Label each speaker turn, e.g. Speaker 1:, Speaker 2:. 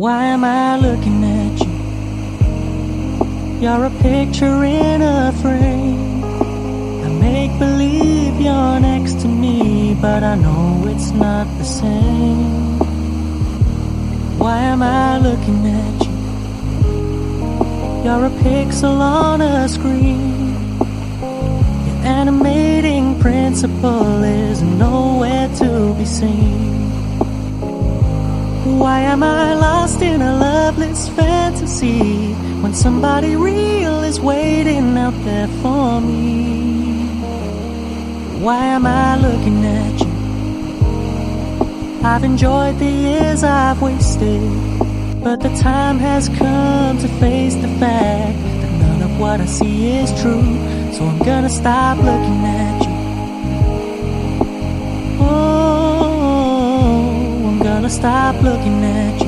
Speaker 1: Why am I looking at you? You're a picture in a frame. I make believe you're next to me, but I know it's not the same. Why am I looking at you? You're a pixel on a screen. Your animating principle is nowhere to be seen. Why am I lost in a loveless fantasy when somebody real is waiting out there for me? Why am I looking at you? I've enjoyed the years I've wasted, but the time has come to face the fact that none of what I see is true. So I'm gonna stop looking at you. Oh, I'm gonna stop looking at you.